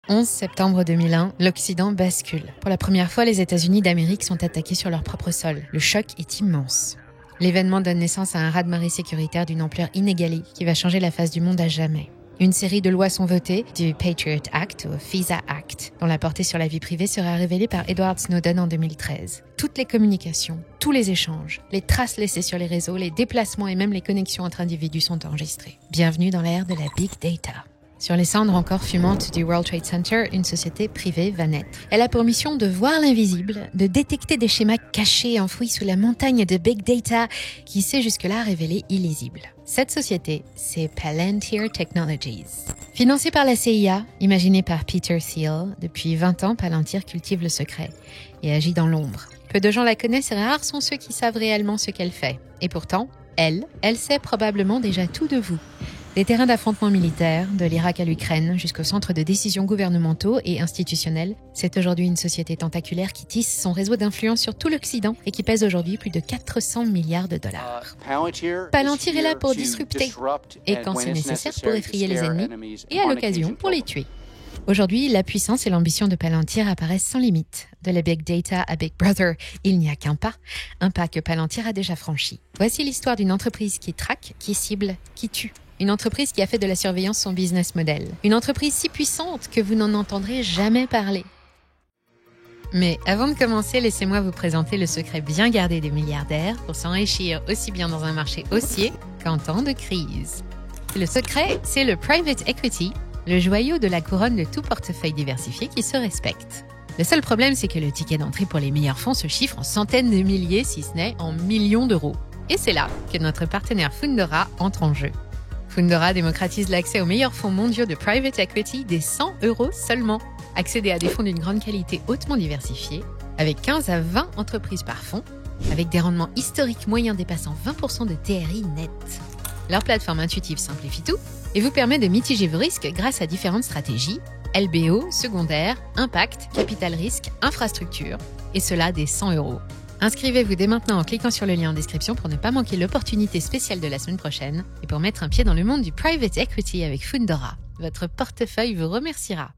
11 septembre 2001, l'Occident bascule. Pour la première fois, les États-Unis d'Amérique sont attaqués sur leur propre sol. Le choc est immense. L'événement donne naissance à un raz-de-marée sécuritaire d'une ampleur inégalée qui va changer la face du monde à jamais. Une série de lois sont votées, du Patriot Act au FISA Act, dont la portée sur la vie privée sera révélée par Edward Snowden en 2013. Toutes les communications, tous les échanges, les traces laissées sur les réseaux, les déplacements et même les connexions entre individus sont enregistrés. Bienvenue dans l'ère de la Big Data. Sur les cendres encore fumantes du World Trade Center, une société privée va naître. Elle a pour mission de voir l'invisible, de détecter des schémas cachés enfouis sous la montagne de Big Data qui s'est jusque-là révélée illisible. Cette société, c'est Palantir Technologies. Financée par la CIA, imaginée par Peter Thiel, depuis 20 ans, Palantir cultive le secret et agit dans l'ombre. Peu de gens la connaissent et rares sont ceux qui savent réellement ce qu'elle fait. Et pourtant, elle sait probablement déjà tout de vous. Des terrains d'affrontements militaires, de l'Irak à l'Ukraine, jusqu'aux centres de décision gouvernementaux et institutionnels, c'est aujourd'hui une société tentaculaire qui tisse son réseau d'influence sur tout l'Occident et qui pèse aujourd'hui plus de 400 milliards de dollars. Palantir est là pour disrupter, et quand c'est nécessaire pour effrayer les ennemis, et à l'occasion pour les tuer. Aujourd'hui, la puissance et l'ambition de Palantir apparaissent sans limite. De la Big Data à Big Brother, il n'y a qu'un pas que Palantir a déjà franchi. Voici l'histoire d'une entreprise qui traque, qui cible, qui tue. Une entreprise qui a fait de la surveillance son business model. Une entreprise si puissante que vous n'en entendrez jamais parler. Mais avant de commencer, laissez-moi vous présenter le secret bien gardé des milliardaires pour s'enrichir aussi bien dans un marché haussier qu'en temps de crise. Le secret, c'est le private equity, le joyau de la couronne de tout portefeuille diversifié qui se respecte. Le seul problème, c'est que le ticket d'entrée pour les meilleurs fonds se chiffre en centaines de milliers, si ce n'est en millions d'euros. Et c'est là que notre partenaire Fundora entre en jeu. Fundora démocratise l'accès aux meilleurs fonds mondiaux de private equity dès 100 € seulement. Accédez à des fonds d'une grande qualité hautement diversifiés, avec 15 à 20 entreprises par fonds, avec des rendements historiques moyens dépassant 20% de TRI net. Leur plateforme intuitive simplifie tout et vous permet de mitiger vos risques grâce à différentes stratégies, LBO, secondaire, impact, capital risque, infrastructure, et cela dès 100 €. Inscrivez-vous dès maintenant en cliquant sur le lien en description pour ne pas manquer l'opportunité spéciale de la semaine prochaine et pour mettre un pied dans le monde du private equity avec Fundora. Votre portefeuille vous remerciera.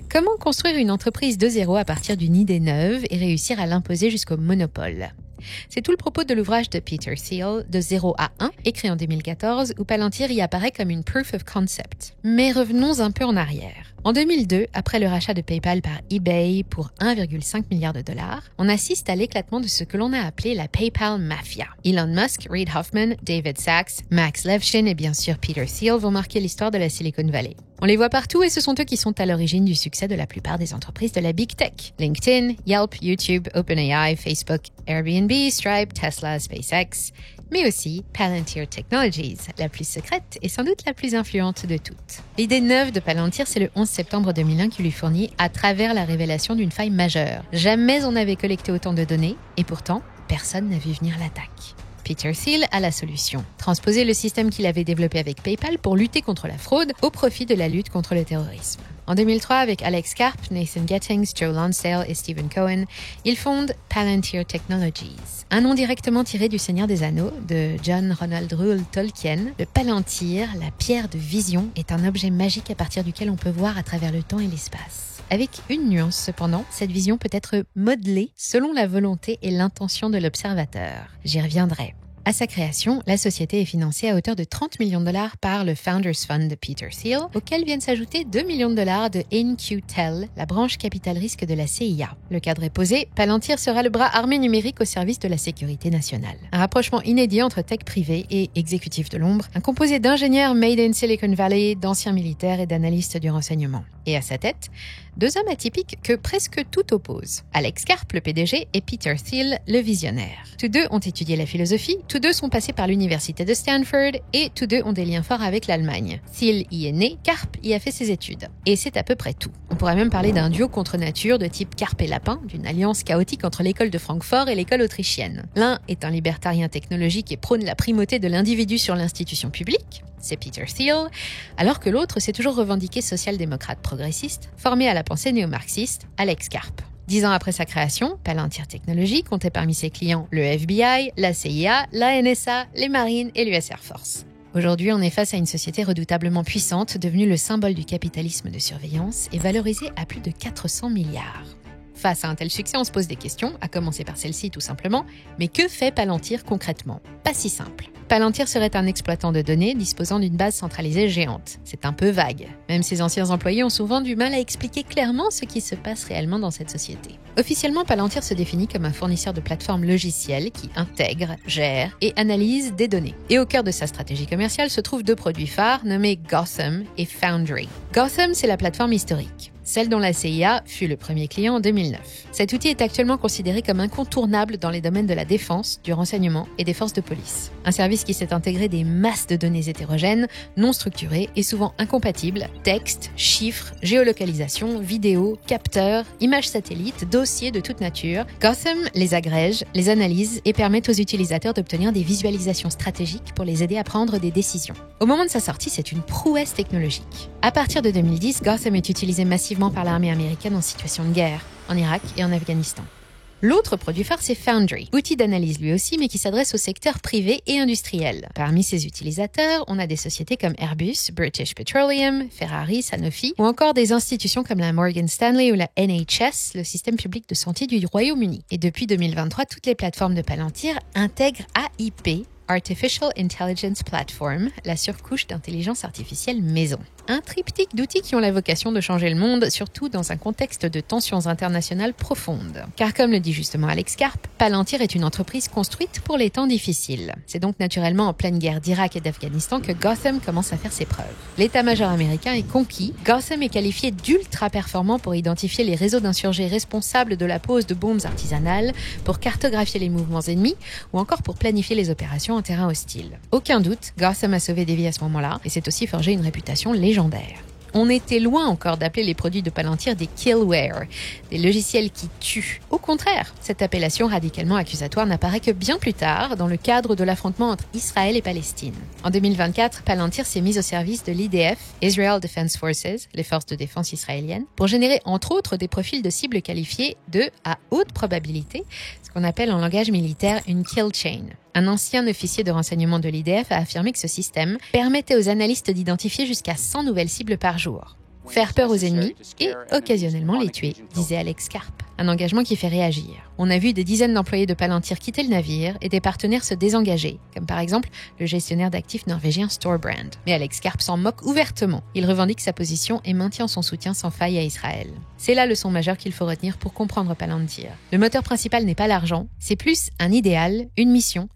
Comment construire une entreprise de zéro à partir d'une idée neuve et réussir à l'imposer jusqu'au monopole ? C'est tout le propos de l'ouvrage de Peter Thiel, De 0 à 1, écrit en 2014, où Palantir y apparaît comme une proof of concept. Mais revenons un peu en arrière. En 2002, après le rachat de PayPal par eBay pour 1,5 milliard de dollars, on assiste à l'éclatement de ce que l'on a appelé la PayPal Mafia. Elon Musk, Reid Hoffman, David Sacks, Max Levchin et bien sûr Peter Thiel vont marquer l'histoire de la Silicon Valley. On les voit partout et ce sont eux qui sont à l'origine du succès de la plupart des entreprises de la Big Tech. LinkedIn, Yelp, YouTube, OpenAI, Facebook, Airbnb, Stripe, Tesla, SpaceX, mais aussi Palantir Technologies, la plus secrète et sans doute la plus influente de toutes. L'idée neuve de Palantir, c'est le 11 septembre 2001 qui lui fournit à travers la révélation d'une faille majeure. Jamais on n'avait collecté autant de données et pourtant, personne n'a vu venir l'attaque. Peter Thiel a la solution. Transposer le système qu'il avait développé avec PayPal pour lutter contre la fraude au profit de la lutte contre le terrorisme. En 2003, avec Alex Karp, Nathan Gettings, Joe Lonsdale et Stephen Cohen, ils fondent Palantir Technologies. Un nom directement tiré du Seigneur des Anneaux, de John Ronald Reuel Tolkien. Le Palantir, la pierre de vision, est un objet magique à partir duquel on peut voir à travers le temps et l'espace. Avec une nuance cependant, cette vision peut être modelée selon la volonté et l'intention de l'observateur. J'y reviendrai. À sa création, la société est financée à hauteur de 30 millions de dollars par le Founders Fund de Peter Thiel, auquel viennent s'ajouter 2 millions de dollars de In-Q-Tel, la branche capital risque de la CIA. Le cadre est posé, Palantir sera le bras armé numérique au service de la sécurité nationale. Un rapprochement inédit entre tech privée et exécutif de l'ombre, un composé d'ingénieurs made in Silicon Valley, d'anciens militaires et d'analystes du renseignement. Et à sa tête, 2 hommes atypiques que presque tout oppose. Alex Karp, le PDG, et Peter Thiel, le visionnaire. Tous deux ont étudié la philosophie, tous deux sont passés par l'université de Stanford et tous deux ont des liens forts avec l'Allemagne. Thiel y est né, Karp y a fait ses études. Et c'est à peu près tout. On pourrait même parler d'un duo contre nature de type Karp et Lapin, d'une alliance chaotique entre l'école de Francfort et l'école autrichienne. L'un est un libertarien technologique et prône la primauté de l'individu sur l'institution publique. C'est Peter Thiel, alors que l'autre s'est toujours revendiqué social-démocrate progressiste, formé à la pensée néo-marxiste, Alex Karp. 10 ans après sa création, Palantir Technologies comptait parmi ses clients le FBI, la CIA, la NSA, les Marines et l'US Air Force. Aujourd'hui, on est face à une société redoutablement puissante, devenue le symbole du capitalisme de surveillance et valorisée à plus de 400 milliards. Face à un tel succès, on se pose des questions, à commencer par celle-ci tout simplement. Mais que fait Palantir concrètement? Pas si simple. Palantir serait un exploitant de données disposant d'une base centralisée géante. C'est un peu vague. Même ses anciens employés ont souvent du mal à expliquer clairement ce qui se passe réellement dans cette société. Officiellement, Palantir se définit comme un fournisseur de plateformes logicielles qui intègre, gère et analyse des données. Et au cœur de sa stratégie commerciale se trouvent deux produits phares nommés Gotham et Foundry. Gotham, c'est la plateforme historique, celle dont la CIA fut le premier client en 2009. Cet outil est actuellement considéré comme incontournable dans les domaines de la défense, du renseignement et des forces de police. Un service qui s'est intégré des masses de données hétérogènes, non structurées et souvent incompatibles, textes, chiffres, géolocalisation, vidéos, capteurs, images satellites, dossiers de toute nature. Gotham les agrège, les analyse et permet aux utilisateurs d'obtenir des visualisations stratégiques pour les aider à prendre des décisions. Au moment de sa sortie, c'est une prouesse technologique. À partir de 2010, Gotham est utilisé massivement par l'armée américaine en situation de guerre, en Irak et en Afghanistan. L'autre produit phare, c'est Foundry, outil d'analyse lui aussi, mais qui s'adresse au secteur privé et industriel. Parmi ses utilisateurs, on a des sociétés comme Airbus, British Petroleum, Ferrari, Sanofi, ou encore des institutions comme la Morgan Stanley ou la NHS, le système public de santé du Royaume-Uni. Et depuis 2023, toutes les plateformes de Palantir intègrent AIP, Artificial Intelligence Platform, la surcouche d'intelligence artificielle maison. Un triptyque d'outils qui ont la vocation de changer le monde, surtout dans un contexte de tensions internationales profondes. Car comme le dit justement Alex Karp, Palantir est une entreprise construite pour les temps difficiles. C'est donc naturellement en pleine guerre d'Irak et d'Afghanistan que Gotham commence à faire ses preuves. L'état-major américain est conquis, Gotham est qualifié d'ultra-performant pour identifier les réseaux d'insurgés responsables de la pose de bombes artisanales, pour cartographier les mouvements ennemis, ou encore pour planifier les opérations en terrain hostile. Aucun doute, Gotham a sauvé des vies à ce moment-là, et s'est aussi forgé une réputation légendaire. On était loin encore d'appeler les produits de Palantir des killware, des logiciels qui tuent. Au contraire, cette appellation radicalement accusatoire n'apparaît que bien plus tard, dans le cadre de l'affrontement entre Israël et Palestine. En 2024, Palantir s'est mise au service de l'IDF, Israel Defense Forces, les forces de défense israéliennes, pour générer entre autres des profils de cibles qualifiés de à haute probabilité, ce qu'on appelle en langage militaire une kill chain. Un ancien officier de renseignement de l'IDF a affirmé que ce système permettait aux analystes d'identifier jusqu'à 100 nouvelles cibles par jour. Faire peur aux ennemis et occasionnellement les tuer, disait Alex Karp. Un engagement qui fait réagir. On a vu des dizaines d'employés de Palantir quitter le navire et des partenaires se désengager, comme par exemple le gestionnaire d'actifs norvégien Storebrand. Mais Alex Karp s'en moque ouvertement. Il revendique sa position et maintient son soutien sans faille à Israël. C'est la leçon majeure qu'il faut retenir pour comprendre Palantir. Le moteur principal n'est pas l'argent, c'est plus un idéal, une mission,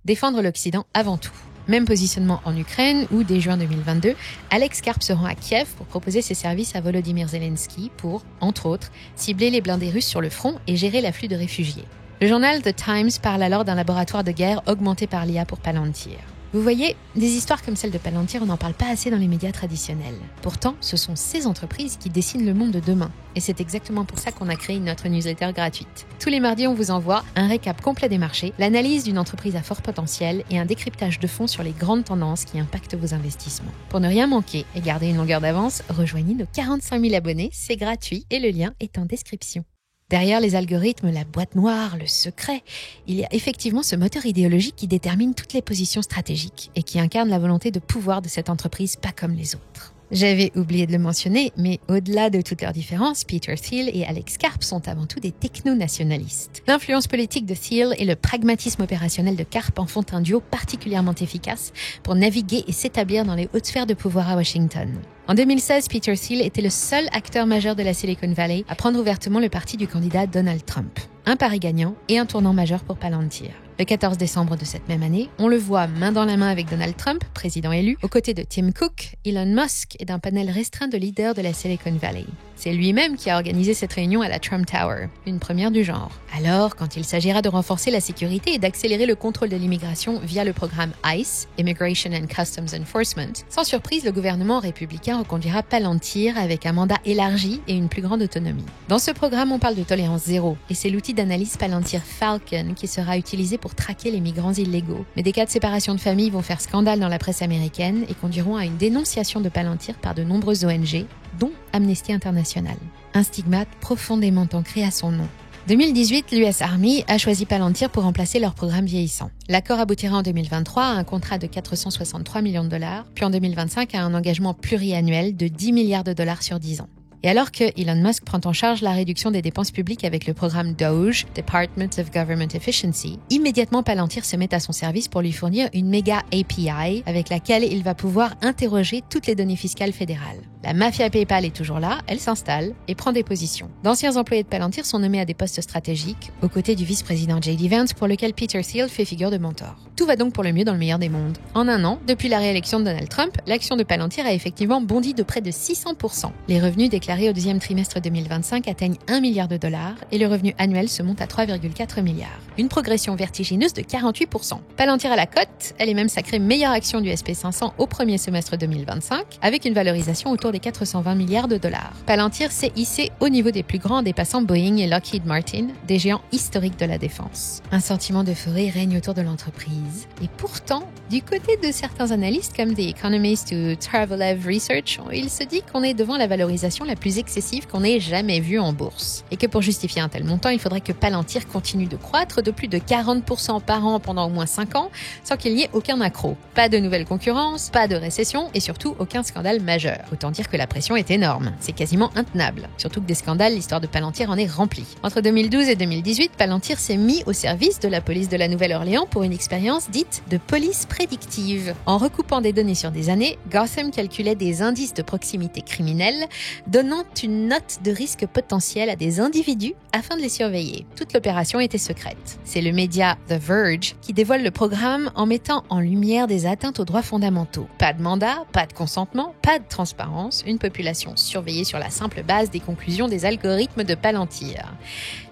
défendre l'Occident avant tout. Même positionnement en Ukraine où, dès juin 2022, Alex Karp se rend à Kiev pour proposer ses services à Volodymyr Zelensky pour, entre autres, cibler les blindés russes sur le front et gérer l'afflux de réfugiés. Le journal The Times parle alors d'un laboratoire de guerre augmenté par l'IA pour Palantir. Vous voyez, des histoires comme celle de Palantir, on n'en parle pas assez dans les médias traditionnels. Pourtant, ce sont ces entreprises qui dessinent le monde de demain. Et c'est exactement pour ça qu'on a créé notre newsletter gratuite. Tous les mardis, on vous envoie un récap complet des marchés, l'analyse d'une entreprise à fort potentiel et un décryptage de fond sur les grandes tendances qui impactent vos investissements. Pour ne rien manquer et garder une longueur d'avance, rejoignez nos 45 000 abonnés, c'est gratuit et le lien est en description. Derrière les algorithmes, la boîte noire, le secret, il y a effectivement ce moteur idéologique qui détermine toutes les positions stratégiques et qui incarne la volonté de pouvoir de cette entreprise pas comme les autres. J'avais oublié de le mentionner, mais au-delà de toutes leurs différences, Peter Thiel et Alex Karp sont avant tout des techno-nationalistes. L'influence politique de Thiel et le pragmatisme opérationnel de Karp en font un duo particulièrement efficace pour naviguer et s'établir dans les hautes sphères de pouvoir à Washington. En 2016, Peter Thiel était le seul acteur majeur de la Silicon Valley à prendre ouvertement le parti du candidat Donald Trump. Un pari gagnant et un tournant majeur pour Palantir. Le 14 décembre de cette même année, on le voit main dans la main avec Donald Trump, président élu, aux côtés de Tim Cook, Elon Musk et d'un panel restreint de leaders de la Silicon Valley. C'est lui-même qui a organisé cette réunion à la Trump Tower, une première du genre. Alors, quand il s'agira de renforcer la sécurité et d'accélérer le contrôle de l'immigration via le programme ICE, Immigration and Customs Enforcement, sans surprise, le gouvernement républicain américain reconduira Palantir avec un mandat élargi et une plus grande autonomie. Dans ce programme, on parle de tolérance zéro et c'est l'outil d'analyse Palantir Falcon qui sera utilisé pour traquer les migrants illégaux. Mais des cas de séparation de famille vont faire scandale dans la presse américaine et conduiront à une dénonciation de Palantir par de nombreuses ONG, dont Amnesty International. Un stigmate profondément ancré à son nom. 2018, l'US Army a choisi Palantir pour remplacer leur programme vieillissant. L'accord aboutira en 2023 à un contrat de 463 millions de dollars, puis en 2025 à un engagement pluriannuel de 10 milliards de dollars sur 10 ans. Et alors que Elon Musk prend en charge la réduction des dépenses publiques avec le programme DOGE, Department of Government Efficiency, immédiatement Palantir se met à son service pour lui fournir une méga API avec laquelle il va pouvoir interroger toutes les données fiscales fédérales. La mafia PayPal est toujours là, elle s'installe et prend des positions. D'anciens employés de Palantir sont nommés à des postes stratégiques, aux côtés du vice-président J.D. Vance pour lequel Peter Thiel fait figure de mentor. Tout va donc pour le mieux dans le meilleur des mondes. En un an, depuis la réélection de Donald Trump, l'action de Palantir a effectivement bondi de près de 600%. Les revenus déclarés au deuxième trimestre 2025 atteignent 1 milliard de dollars et le revenu annuel se monte à 3,4 milliards. Une progression vertigineuse de 48%. Palantir à la cote, elle est même sacrée meilleure action du SP500 au premier semestre 2025, avec une valorisation autour des 420 milliards de dollars. Palantir s'est hissé au niveau des plus grands en dépassant Boeing et Lockheed Martin, des géants historiques de la défense. Un sentiment d'euphorie règne autour de l'entreprise. Et pourtant, du côté de certains analystes comme The Economist ou Travelev Research, il se dit qu'on est devant la valorisation la plus excessive qu'on ait jamais vue en bourse. Et que pour justifier un tel montant, il faudrait que Palantir continue de croître de plus de 40% par an pendant au moins 5 ans, sans qu'il n'y ait aucun accroc. Pas de nouvelle concurrence, pas de récession et surtout aucun scandale majeur. Autant dire que la pression est énorme. C'est quasiment intenable. Surtout que des scandales, l'histoire de Palantir en est remplie. Entre 2012 et 2018, Palantir s'est mis au service de la police de la Nouvelle-Orléans pour une expérience dite de police prédictive. En recoupant des données sur des années, Gotham calculait des indices de proximité criminelle, donnant une note de risque potentiel à des individus afin de les surveiller. Toute l'opération était secrète. C'est le média The Verge qui dévoile le programme en mettant en lumière des atteintes aux droits fondamentaux. Pas de mandat, pas de consentement, pas de transparence, une population surveillée sur la simple base des conclusions des algorithmes de Palantir.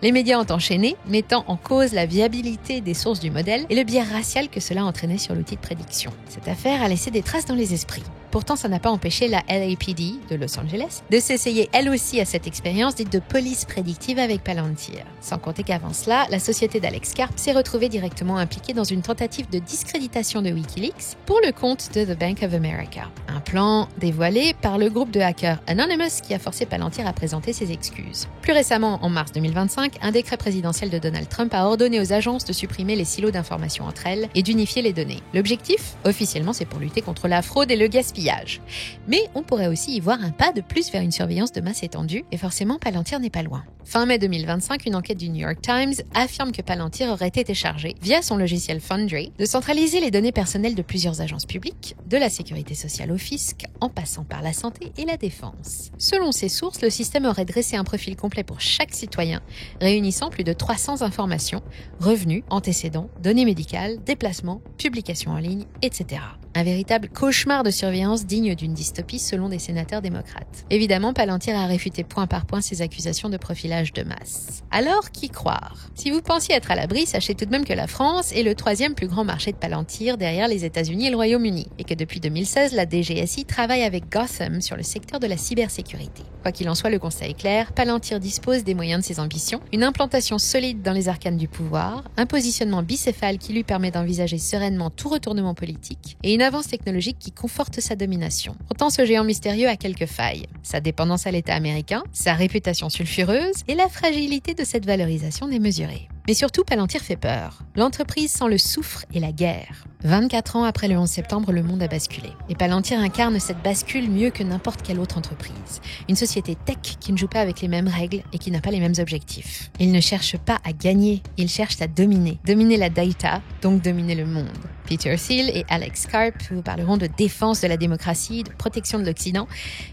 Les médias ont enchaîné, mettant en cause la viabilité des sources du modèle et le biais racial que cela entraînait sur l'outil de prédiction. Cette affaire a laissé des traces dans les esprits. Pourtant, ça n'a pas empêché la LAPD de Los Angeles de s'essayer elle aussi à cette expérience dite de police prédictive avec Palantir. Sans compter qu'avant cela, la société d'Alex Karp s'est retrouvée directement impliquée dans une tentative de discréditation de Wikileaks pour le compte de The Bank of America. Un plan dévoilé par le groupe de hackers Anonymous qui a forcé Palantir à présenter ses excuses. Plus récemment, en mars 2025, un décret présidentiel de Donald Trump a ordonné aux agences de supprimer les silos d'information entre elles et d'unifier les données. L'objectif, officiellement, c'est pour lutter contre la fraude et le gaspillage. Mais on pourrait aussi y voir un pas de plus vers une surveillance de masse étendue, et forcément Palantir n'est pas loin. Fin mai 2025, une enquête du New York Times affirme que Palantir aurait été chargé, via son logiciel Foundry, de centraliser les données personnelles de plusieurs agences publiques, de la sécurité sociale au fisc, en passant par la santé et la défense. Selon ces sources, le système aurait dressé un profil complet pour chaque citoyen, réunissant plus de 300 informations, revenus, antécédents, données médicales, déplacements, publications en ligne, etc. Un véritable cauchemar de surveillance digne d'une dystopie selon des sénateurs démocrates. Évidemment, Palantir a réfuté point par point ces accusations de profilage de masse. Alors, qui croire? Si vous pensiez être à l'abri, sachez tout de même que la France est le 3e plus grand marché de Palantir derrière les États-Unis et le Royaume-Uni, et que depuis 2016, la DGSI travaille avec Gotham sur le secteur de la cybersécurité. Quoi qu'il en soit, le constat est clair, Palantir dispose des moyens de ses ambitions, une implantation solide dans les arcanes du pouvoir, un positionnement bicéphale qui lui permet d'envisager sereinement tout retournement politique, et une avance technologique qui conforte sa domination. Pourtant, ce géant mystérieux a quelques failles. Sa dépendance à l'État américain, sa réputation sulfureuse et la fragilité de cette valorisation démesurée. Mais surtout, Palantir fait peur. L'entreprise sent le soufre et la guerre. 24 ans après le 11 septembre, le monde a basculé. Et Palantir incarne cette bascule mieux que n'importe quelle autre entreprise. Une société tech qui ne joue pas avec les mêmes règles et qui n'a pas les mêmes objectifs. Il ne cherche pas à gagner, il cherche à dominer. Dominer la data, donc dominer le monde. Peter Thiel et Alex Karp vous parleront de défense de la démocratie, de protection de l'Occident.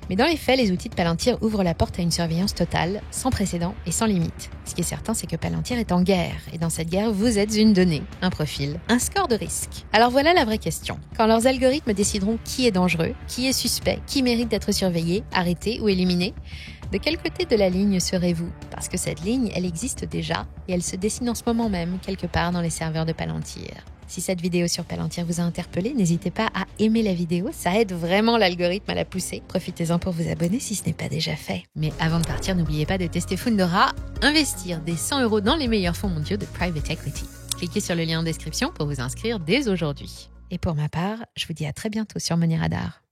Mais dans les faits, les outils de Palantir ouvrent la porte à une surveillance totale, sans précédent et sans limite. Ce qui est certain, c'est que Palantir est en guerre. Et dans cette guerre, vous êtes une donnée, un profil, un score de risque. Alors voilà la vraie question. Quand leurs algorithmes décideront qui est dangereux, qui est suspect, qui mérite d'être surveillé, arrêté ou éliminé, de quel côté de la ligne serez-vous? Parce que cette ligne, elle existe déjà et elle se dessine en ce moment même, quelque part dans les serveurs de Palantir. Si cette vidéo sur Palantir vous a interpellé, n'hésitez pas à aimer la vidéo, ça aide vraiment l'algorithme à la pousser. Profitez-en pour vous abonner si ce n'est pas déjà fait. Mais avant de partir, n'oubliez pas de tester Fundora, investir des 100 € dans les meilleurs fonds mondiaux de private equity. Cliquez sur le lien en description pour vous inscrire dès aujourd'hui. Et pour ma part, je vous dis à très bientôt sur Money Radar.